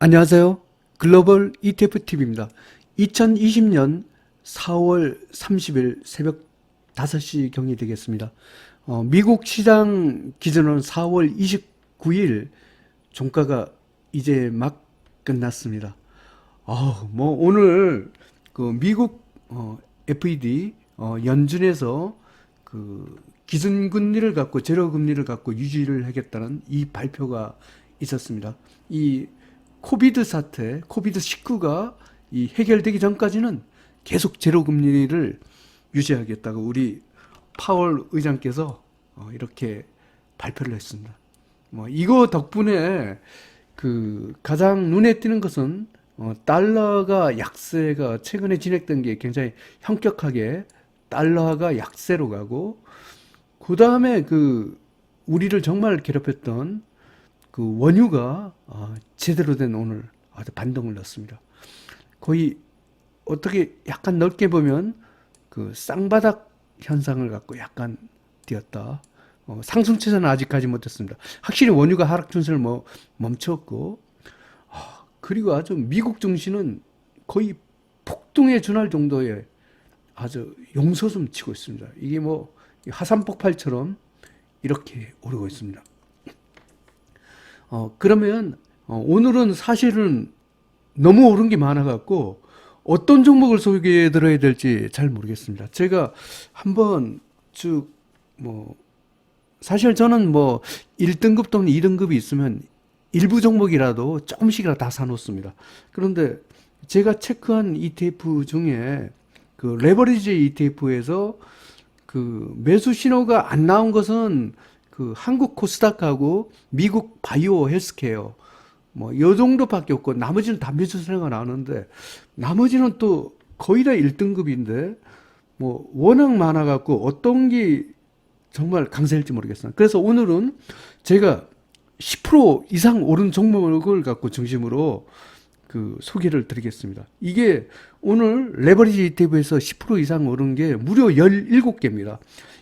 안녕하세요. 글로벌 ETFTV입니다. 2020년 4월 30일 새벽 5시 경이 되겠습니다. 미국 시장 기준으로는 4월 29일 종가가 이제 막 끝났습니다. 오늘 그 미국 FED 연준에서 그 기준금리를 갖고 제로금리를 갖고 유지를 하겠다는 이 발표가 있었습니다. 이 코비드 사태, 코비드19가 이 해결되기 전까지는 계속 제로금리를 유지하겠다고 우리 파월 의장께서 이렇게 발표를 했습니다. 이거 덕분에 그 가장 눈에 띄는 것은 달러가 약세가 최근에 진행된 게 굉장히 현격하게 달러가 약세로 가고, 그 다음에 그 우리를 정말 괴롭혔던 그 원유가 제대로 된 오늘 아주 반등을 났습니다. 거의 어떻게 약간 넓게 보면 그 쌍바닥 현상을 갖고 약간 뛰었다. 상승 추세는 아직 가지 못했습니다. 확실히 원유가 하락 추세를 멈췄고, 그리고 아주 미국 증시는 거의 폭등에 준할 정도의 아주 용서좀 치고 있습니다. 이게 화산 폭발처럼 이렇게 오르고 있습니다. 그러면 오늘은 사실은 너무 오른 게 많아갖고 어떤 종목을 소개해 드려야 될지 잘 모르겠습니다. 제가 한번 사실 저는 1등급 또는 2등급이 있으면 일부 종목이라도 조금씩이라도 다 사놓습니다. 그런데 제가 체크한 ETF 중에 그 레버리지 ETF에서 그 매수 신호가 안 나온 것은 그 한국 코스닥하고 미국 바이오 헬스케어 요 정도밖에 없고, 나머지는 다 매수 신호가 나오는데 나머지는 또 거의 다 1등급인데 워낙 많아갖고 어떤 게 정말 강세일지 모르겠어요. 그래서 오늘은 제가 10% 이상 오른 종목을 갖고 중심으로 그 소개를 드리겠습니다. 이게 오늘 레버리지 ETF에서 10% 이상 오른 게 무려 17개입니다.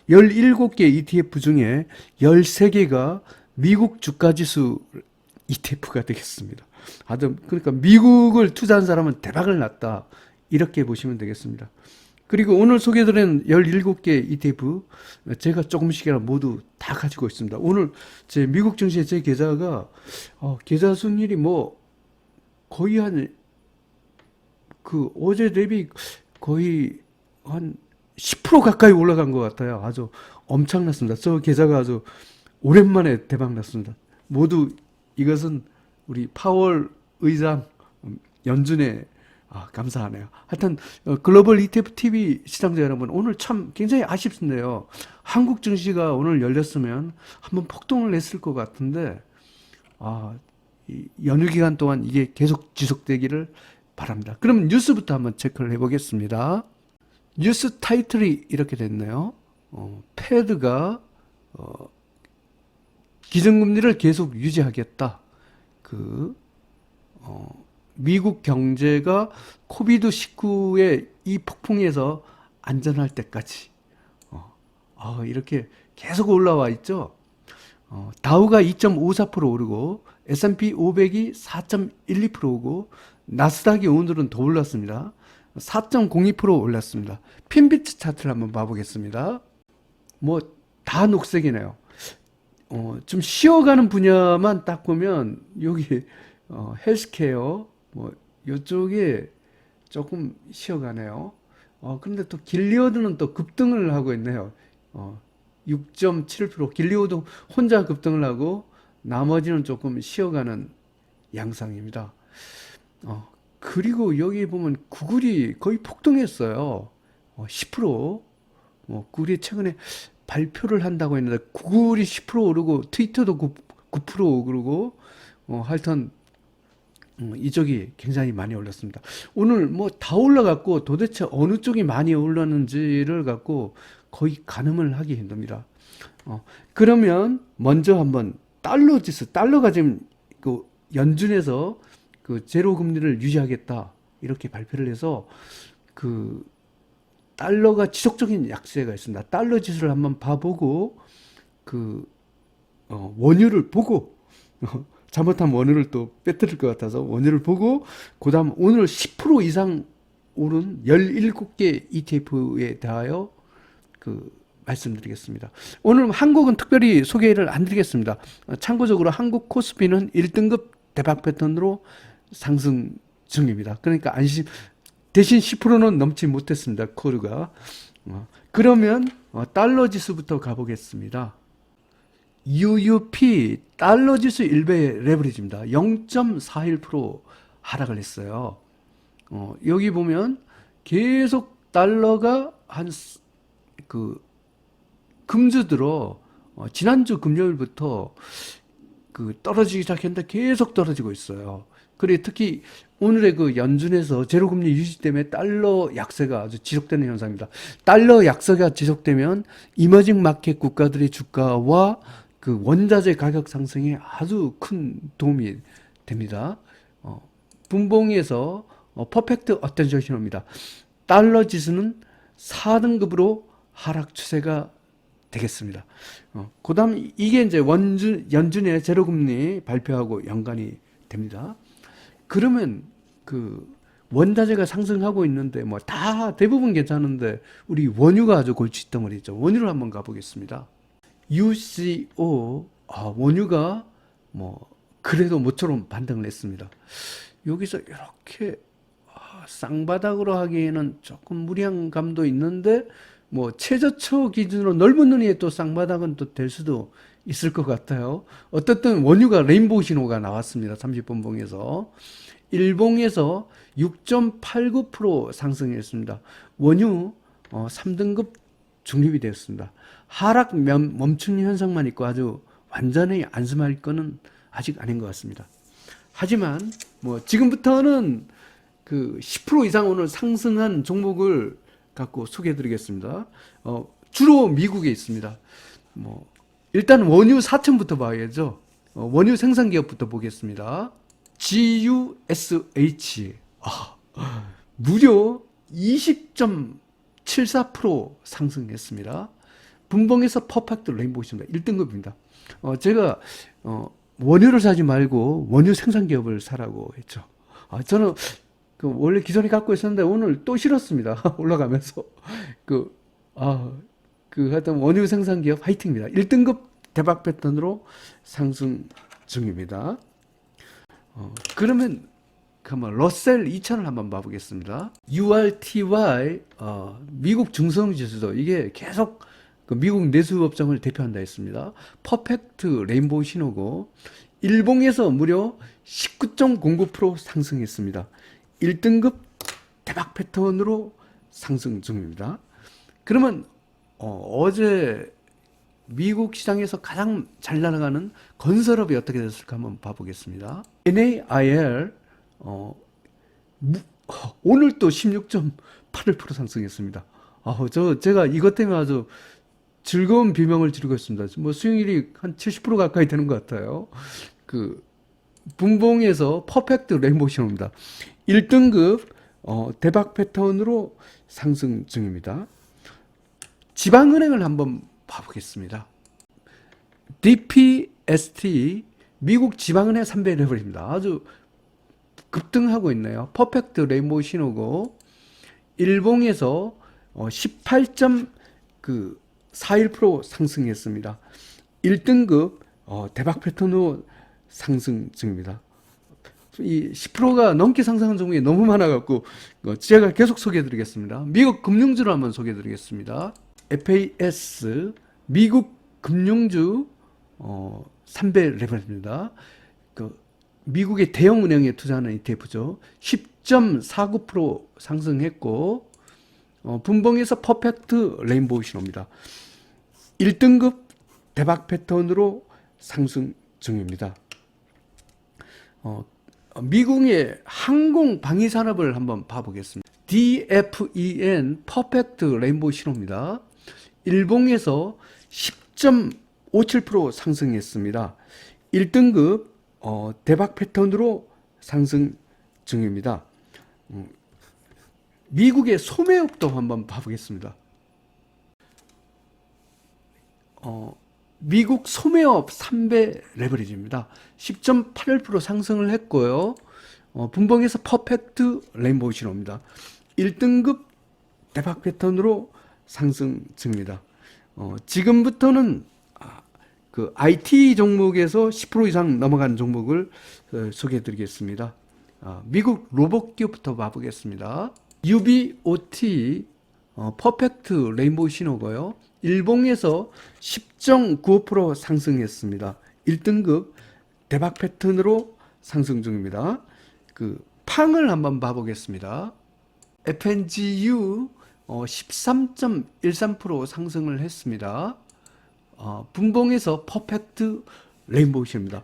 17개 ETF 중에 13개가 미국 주가지수 ETF가 되겠습니다. 그러니까 미국을 투자한 사람은 대박을 났다, 이렇게 보시면 되겠습니다. 그리고 오늘 소개드린 17개 ETF 제가 조금씩이나 모두 다 가지고 있습니다. 오늘 제 미국 증시의 제 계좌가 계좌 수익률이 거의 어제 대비 거의 한 10% 가까이 올라간 것 같아요. 아주 엄청났습니다. 저 계좌가 아주 오랜만에 대박 났습니다. 모두 이것은 우리 파월 의장 연준에 감사하네요. 하여튼 글로벌 ETF TV 시청자 여러분, 오늘 참 굉장히 아쉽네요. 한국 증시가 오늘 열렸으면 한번 폭등을 냈을 것 같은데 이 연휴 기간 동안 이게 계속 지속되기를 바랍니다. 그럼 뉴스부터 한번 체크를 해보겠습니다. 뉴스 타이틀이 이렇게 됐네요. 패드가 기준금리를 계속 유지하겠다. 미국 경제가 코비드19의 이 폭풍에서 안전할 때까지 이렇게 계속 올라와 있죠. 다우가 2.54% 오르고 S&P 500이 4.12% 오고 나스닥이 오늘은 더 올랐습니다. 4.02% 올랐습니다. 핀비트 차트를 한번 봐보겠습니다. 다 녹색이네요. 좀 쉬어가는 분야만 딱 보면 여기 헬스케어 이쪽에 조금 쉬어가네요. 그런데 또 길리오드는 또 급등을 하고 있네요. 6.7% 길리오드 혼자 급등을 하고 나머지는 조금 쉬어가는 양상입니다. 그리고 여기 보면 구글이 거의 폭등했어요. 10%. 구글이 최근에 발표를 한다고 했는데 구글이 10% 오르고 트위터도 9% 오르고 하여튼 이쪽이 굉장히 많이 올랐습니다. 오늘 다 올라갔고 도대체 어느 쪽이 많이 올랐는지를 갖고 거의 가늠을 하기 힘듭니다. 그러면 먼저 한번 달러 지수, 달러가 지금 그 연준에서 그 제로 금리를 유지하겠다 이렇게 발표를 해서 그 달러가 지속적인 약세가 있습니다. 달러 지수를 한번 봐보고 원유를 보고 잘못하면 원유를 또 빼뜨릴 것 같아서 원유를 보고 그다음 오늘 10% 이상 오른 17개 ETF에 대하여 그 말씀드리겠습니다. 오늘 한국은 특별히 소개를 안 드리겠습니다. 참고적으로 한국 코스피는 1등급 대박 패턴으로 상승 중입니다. 그러니까 안심, 대신 10%는 넘지 못했습니다. 코르가. 그러면 달러 지수부터 가보겠습니다. UUP 달러 지수 1배 레버리지입니다. 0.41% 하락을 했어요. 여기 보면 계속 달러가 그 금주 들어 지난주 금요일부터 그 떨어지기 시작했는데 계속 떨어지고 있어요. 그리고 특히 오늘의 그 연준에서 제로금리 유지 때문에 달러 약세가 아주 지속되는 현상입니다. 달러 약세가 지속되면 이머징 마켓 국가들의 주가와 그 원자재 가격 상승에 아주 큰 도움이 됩니다. 분봉에서 퍼펙트 어텐션 신호입니다. 달러 지수는 4등급으로 하락 추세가 되겠습니다. 그 다음 이게 이제 연준의 제로금리 발표하고 연관이 됩니다. 그러면 그 원자재가 상승하고 있는데 뭐 다 대부분 괜찮은데 우리 원유가 아주 골칫덩어리죠. 원유를 한번 가보겠습니다. UCO 원유가 뭐 그래도 모처럼 반등을 했습니다. 여기서 이렇게 쌍바닥으로 하기에는 조금 무리한 감도 있는데 뭐 최저초 기준으로 넓은 눈이에 또 쌍바닥은 또 될 수도 있을 것 같아요. 어쨌든 원유가 레인보우 신호가 나왔습니다. 30분봉에서 일봉에서 6.89% 상승했습니다. 원유 3등급 중립이 되었습니다. 하락 멈춘 현상만 있고 아주 완전히 안심할 거는 아직 아닌 것 같습니다. 하지만 뭐 지금부터는 그 10% 이상 오늘 상승한 종목을 갖고 소개해 드리겠습니다. 주로 미국에 있습니다. 뭐 일단 원유 4층부터 봐야죠. 원유 생산 기업부터 보겠습니다. GUSH 무려 20.74% 상승했습니다. 분봉에서 퍼펙트 레인보우입니다. 1등급입니다. 제가 원유를 사지 말고 원유 생산 기업을 사라고 했죠. 저는 그 원래 기존에 갖고 있었는데 오늘 또 실었습니다. 올라가면서 하여튼 원유 생산 기업 화이팅입니다. 1등급 대박 패턴으로 상승 중입니다. 그러면 한번 러셀 2000을 한번 봐보겠습니다. URTY 미국 중성 지수도 이게 계속 그 미국 내수업종을 대표한다 했습니다. 퍼펙트 레인보우 신호고 일봉에서 무려 19.09% 상승했습니다. 1등급 대박 패턴으로 상승 중입니다. 그러면 어제 미국 시장에서 가장 잘 날아가는 건설업이 어떻게 됐을까 한번 봐보겠습니다. NAIR 오늘 또 16.81% 상승했습니다. 제가 이것 때문에 아주 즐거운 비명을 지르고 있습니다. 뭐 수익률이 한 70% 가까이 되는 것 같아요. 그 분봉에서 퍼펙트 레인보우 신호입니다. 1등급 대박 패턴으로 상승 중입니다. 지방은행을 한번 봐보겠습니다. DPST 미국 지방은행 3배 레벨입니다. 아주 급등하고 있네요. 퍼펙트 레인보우 신호고 일봉에서 18.41% 상승했습니다. 1등급 대박 패턴으로 상승 중입니다. 이 10%가 넘게 상승한 종목이 너무 많아갖고 제가 계속 소개해드리겠습니다. 미국 금융주를 한번 소개해드리겠습니다. FAS 미국 금융주 3배 레벨입니다. 미국의 대형 은행에 투자하는 ETF죠. 10.49% 상승했고 분봉에서 퍼펙트 레인보우 신호입니다. 1등급 대박 패턴으로 상승 중입니다. 미국의 항공 방위 산업을 한번 봐보겠습니다. DFEN 퍼펙트 레인보우 신호입니다. 일봉에서 10.57% 상승했습니다. 1등급 대박 패턴으로 상승 중입니다. 미국의 소매업도 한번 봐보겠습니다. 미국 소매업 3배 레버리지입니다. 10.81% 상승을 했고요. 분봉에서 퍼펙트 레인보우 신호입니다. 1등급 대박 패턴으로 상승 중입니다. 지금부터는 그 IT 종목에서 10% 이상 넘어간 종목을 소개해 드리겠습니다. 미국 로봇 기업부터 봐보겠습니다. UBOT 퍼펙트 레인보우 신호고요. 일봉에서 10.95% 상승했습니다. 1등급 대박 패턴으로 상승 중입니다. 그 팡을 한번 봐보겠습니다. FNGU 13.13% 상승을 했습니다. 분봉에서 퍼펙트 레인보우 신호입니다.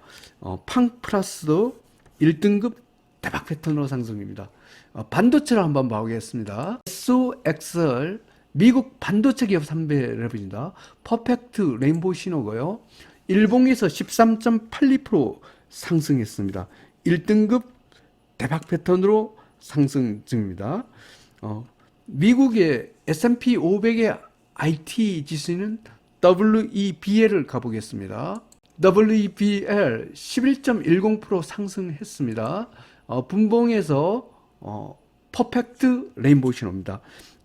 팡 플러스도 1등급 대박 패턴으로 상승입니다. 반도체를 한번 봐보겠습니다. SOXR 미국 반도체 기업 3배 레버리지입니다. 퍼펙트 레인보우 신호고요. 일봉에서 13.82% 상승했습니다. 1등급 대박 패턴으로 상승 중입니다. 미국의 S&P 500의 IT 지수는 WEBL을 가보겠습니다. WEBL 11.10% 상승했습니다. 분봉에서 퍼펙트 레인보우 신호입니다.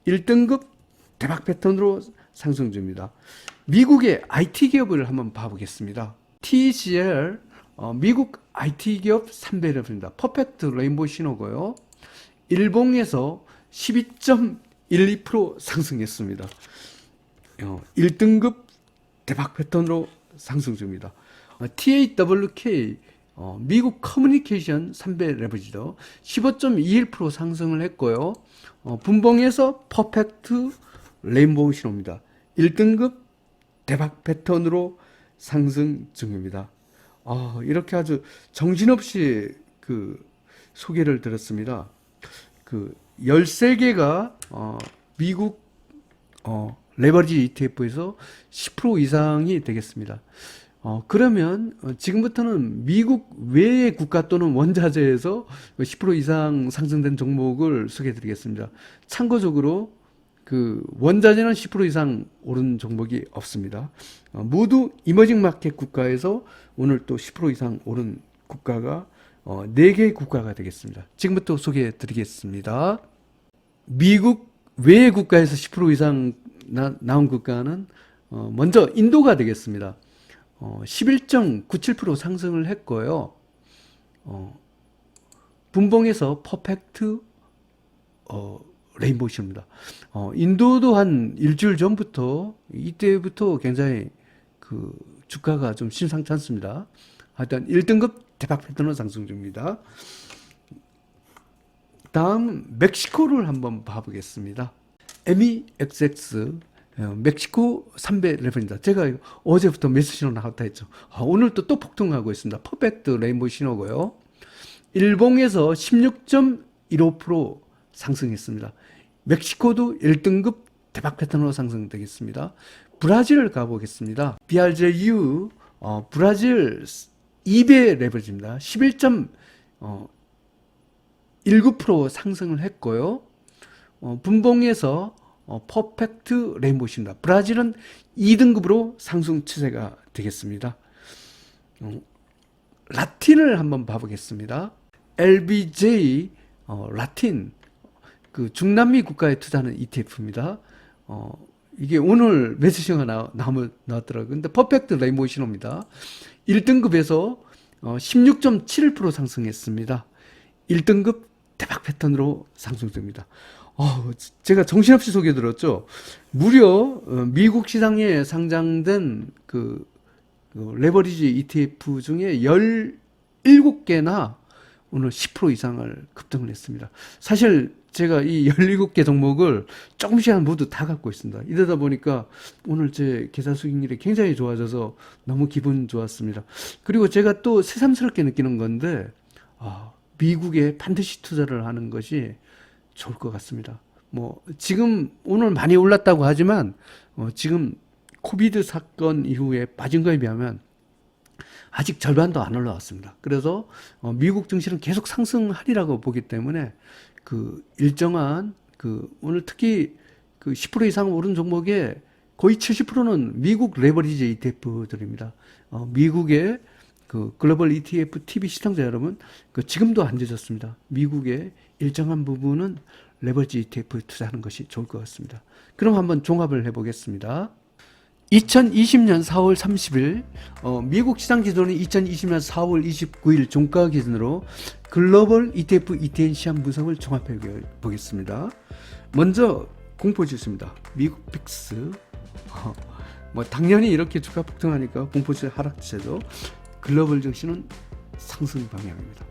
1등급 대박 패턴으로 상승 중입니다. 미국의 IT 기업을 한번 봐보겠습니다. TCL 미국 IT 기업 3배 레버리지입니다. 퍼펙트 레인보우 신호고요. 일봉에서 12.12% 상승했습니다. 1등급 대박 패턴으로 상승 중입니다. TAWK 미국 커뮤니케이션 3배 레버리지도 15.21% 상승을 했고요. 분봉에서 퍼펙트 레인보우 신호입니다. 1등급 대박 패턴으로 상승 중입니다. 이렇게 아주 정신없이 그 소개를 드렸습니다. 그 13개가 미국 레버리지 ETF에서 10% 이상이 되겠습니다. 그러면 지금부터는 미국 외의 국가 또는 원자재에서 10% 이상 상승된 종목을 소개해 드리겠습니다. 참고적으로 그 원자재는 10% 이상 오른 종목이 없습니다. 모두 이머징 마켓 국가에서 오늘 또 10% 이상 오른 국가가 4개의 국가가 되겠습니다. 지금부터 소개해 드리겠습니다. 미국 외의 국가에서 10% 이상 나온 국가는 먼저 인도가 되겠습니다. 11.97% 상승을 했고요. 분봉에서 퍼펙트 레인보우 신호입니다. 인도도 한 일주일 전부터 이때부터 굉장히 그 주가가 좀 심상치 않습니다. 하여튼 1등급 대박 패턴은 상승 중입니다. 다음 멕시코를 한번 봐보겠습니다. MEXX 멕시코 3배 레버리지입니다. 제가 어제부터 매수 신호 나왔다 했죠. 오늘 또 폭등하고 있습니다. 퍼펙트 레인보우 신호고요. 일봉에서 16.15% 상승했습니다. 멕시코도 1등급 대박 패턴으로 상승되겠습니다. 브라질을 가보겠습니다. BRJU 브라질 2배 레버리지입니다. 11.19% 상승을 했고요. 분봉에서 퍼펙트 레인보우 신호입니다. 브라질은 2등급으로 상승 추세가 되겠습니다. 라틴을 한번 봐보겠습니다. LBJ 라틴 그 중남미 국가에 투자하는 ETF입니다. 이게 오늘 매수 신호가 나왔더라고요. 근데 퍼펙트 레인보우 신호입니다. 1등급에서 16.71% 상승했습니다. 1등급 대박 패턴으로 상승 중입니다. 제가 정신없이 소개 들었죠. 무려 미국 시장에 상장된 그 레버리지 ETF 중에 17개나 오늘 10% 이상을 급등을 했습니다. 사실 제가 이 17개 종목을 조금씩 모두 다 갖고 있습니다. 이러다 보니까 오늘 제 계좌 수익률이 굉장히 좋아져서 너무 기분 좋았습니다. 그리고 제가 또 새삼스럽게 느끼는 건데 미국에 반드시 투자를 하는 것이 좋을 것 같습니다. 지금 오늘 많이 올랐다고 하지만 지금 코비드 사건 이후에 빠진 거에 비하면 아직 절반도 안 올라왔습니다. 그래서 미국 증시는 계속 상승하리라고 보기 때문에 그 일정한 오늘 특히 그 10% 이상 오른 종목에 거의 70%는 미국 레버리지 ETF들입니다. 미국의 그 글로벌 ETF TV 시청자 여러분, 그 지금도 안 늦었습니다. 미국의 일정한 부분은 레버리지 ETF에 투자하는 것이 좋을 것 같습니다. 그럼 한번 종합을 해보겠습니다. 2020년 4월 30일 미국 시장 기준은 2020년 4월 29일 종가 기준으로 글로벌 ETF ETN 시장 분석을 종합해 보겠습니다. 먼저 공포지수입니다. 미국 픽스. 뭐 당연히 이렇게 주가 폭등하니까 공포지수 하락세죠. 글로벌 증시는 상승 방향입니다.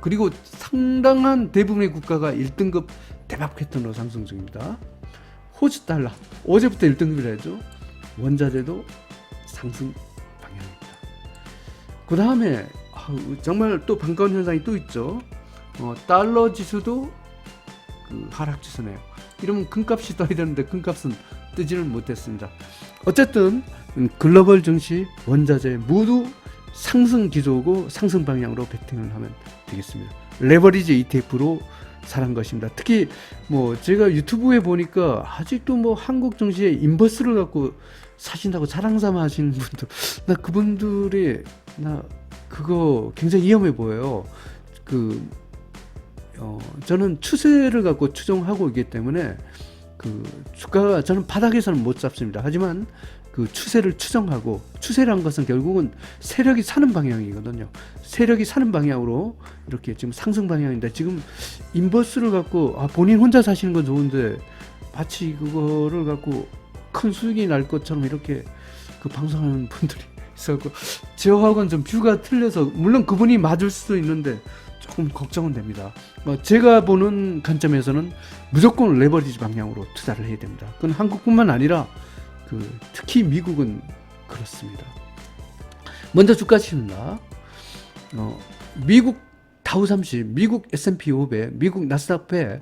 그리고 상당한 대부분의 국가가 1등급 대박 패턴으로 상승 중입니다. 호주 달러 어제부터 1등급이라 했죠. 원자재도 상승 방향입니다. 그 다음에 정말 또 반가운 현상이 또 있죠. 달러 지수도 그 하락 지수네요. 이러면 금값이 떠야 되는데 금값은 뜨지는 못했습니다. 어쨌든 글로벌 증시, 원자재 모두 상승 기조고 상승 방향으로 베팅을 하면 되겠습니다. 레버리지 ETF로 사는 것입니다. 특히 뭐 제가 유튜브에 보니까 아직도 뭐 한국 증시에 인버스를 갖고 사신다고 자랑삼아 하시는 분들, 나 그분들이 나 그거 굉장히 위험해 보여요. 저는 추세를 갖고 추정하고 있기 때문에 그 주가가 저는 바닥에서는 못 잡습니다. 하지만 그 추세를 추정하고, 추세란 것은 결국은 세력이 사는 방향이거든요. 세력이 사는 방향으로 이렇게 지금 상승 방향인데, 지금 인버스를 갖고 본인 혼자 사시는 건 좋은데 마치 그거를 갖고 큰 수익이 날 것처럼 이렇게 그 방송하는 분들이 있어서 저하고는 좀 뷰가 틀려서, 물론 그분이 맞을 수도 있는데 조금 걱정은 됩니다. 제가 보는 관점에서는 무조건 레버리지 방향으로 투자를 해야 됩니다. 그건 한국뿐만 아니라 특히 미국은 그렇습니다. 먼저 주가 지수입니다. 미국 다우30, 미국 S&P 500, 미국 나스닥 100,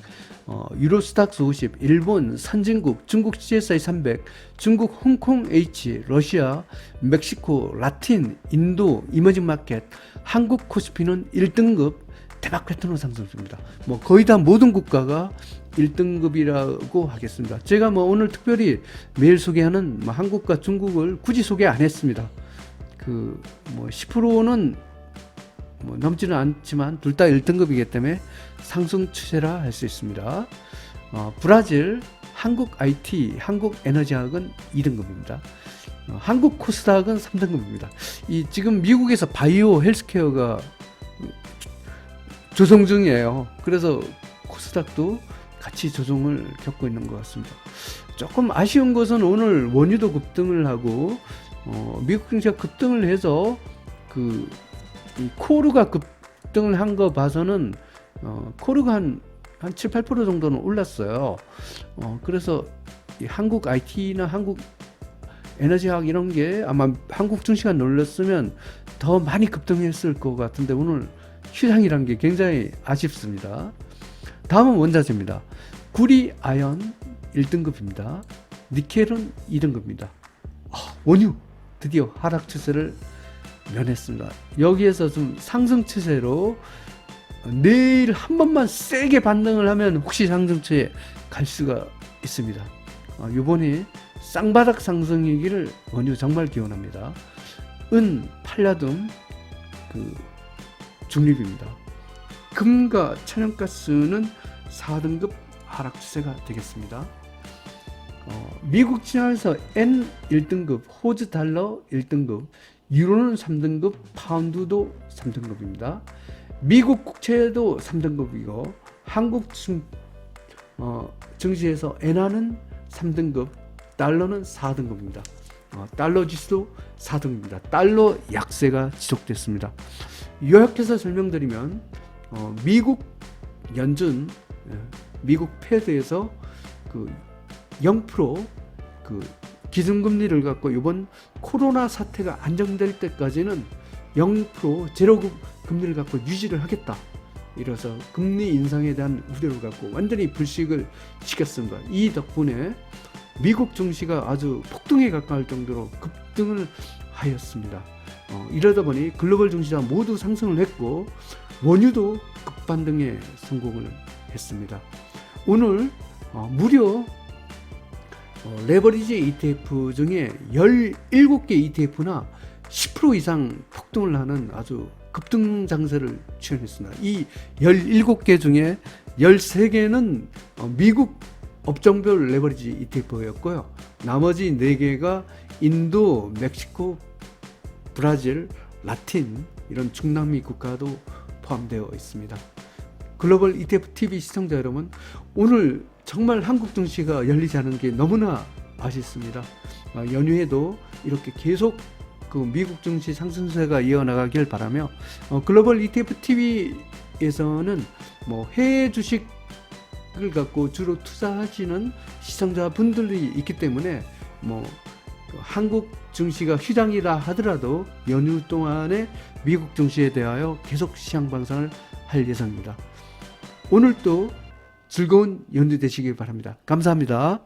유로스탁스 50, 일본 선진국, 중국 CSI 300, 중국 홍콩 H, 러시아, 멕시코, 라틴, 인도, 이머징 마켓, 한국 코스피는 1등급 대박 패턴으로 상승 중입니다. 뭐 거의 다 모든 국가가 1등급이라고 하겠습니다. 제가 뭐 오늘 특별히 매일 소개하는 한국과 중국을 굳이 소개 안 했습니다. 뭐 10%는 뭐 넘지는 않지만 둘 다 1등급이기 때문에 상승 추세라 할 수 있습니다. 브라질, 한국 IT, 한국 에너지학은 2등급입니다. 한국 코스닥은 3등급입니다. 지금 미국에서 바이오 헬스케어가 조정 중이에요. 그래서 코스닥도 같이 조정을 겪고 있는 것 같습니다. 조금 아쉬운 것은 오늘 원유도 급등을 하고 미국 증시가 급등을 해서 이 코르가 급등을 한 거 봐서는 코르가 한 7, 8% 정도는 올랐어요. 그래서 이 한국 IT나 한국 에너지학 이런 게 아마 한국 증시가 놀랐으면 더 많이 급등했을 것 같은데 오늘 시장이란 게 굉장히 아쉽습니다. 다음은 원자재입니다. 구리 아연 1등급입니다. 니켈은 2등급입니다. 원유 드디어 하락 추세를 면했습니다. 여기에서 좀 상승 추세로 내일 한 번만 세게 반등을 하면 혹시 상승 추세에 갈 수가 있습니다. 이번이 쌍바닥 상승이기를 원유 정말 기원합니다. 은, 팔라듐 중립입니다. 금과 천연가스는 4등급 하락 추세가 되겠습니다. 미국 시장에서 N 1등급, 호주 달러 1등급, 유로는 3등급, 파운드도 3등급입니다. 미국 국채도 3등급이고 한국 증시에서 엔화는 3등급, 달러는 4등급입니다. 달러 지수도 4등입니다. 달러 약세가 지속됐습니다. 요약해서 설명드리면 미국 연준, 미국 패드에서 0% 기준금리를 갖고 이번 코로나 사태가 안정될 때까지는 0% 제로 금리를 갖고 유지를 하겠다. 이래서 금리 인상에 대한 우려를 갖고 완전히 불식을 시켰습니다. 이 덕분에 미국 증시가 아주 폭등에 가까울 정도로 급등을 하였습니다. 이러다 보니 글로벌 증시가 모두 상승을 했고 원유도 급반등에 성공을 했습니다. 오늘 무려 레버리지 ETF 중에 17개 ETF나 10% 이상 폭등을 하는 아주 급등 장세를 취했습니다. 이 17개 중에 13개는 미국 업종별 레버리지 ETF였고요. 나머지 4개가 인도, 멕시코, 브라질, 라틴 이런 중남미 국가도 포함되어 있습니다. 글로벌 ETF TV 시청자 여러분, 오늘 정말 한국 증시가 열리지 않은 게 너무나 아쉽습니다. 연휴에도 이렇게 계속 그 미국 증시 상승세가 이어나가길 바라며, 글로벌 ETF TV에서는 뭐 해외 주식을 갖고 주로 투자하시는 시청자분들이 있기 때문에 뭐 한국 증시가 휘장이라 하더라도 연휴 동안에 미국 증시에 대하여 계속 시황 방송을 할 예정입니다. 오늘도 즐거운 연휴 되시길 바랍니다. 감사합니다.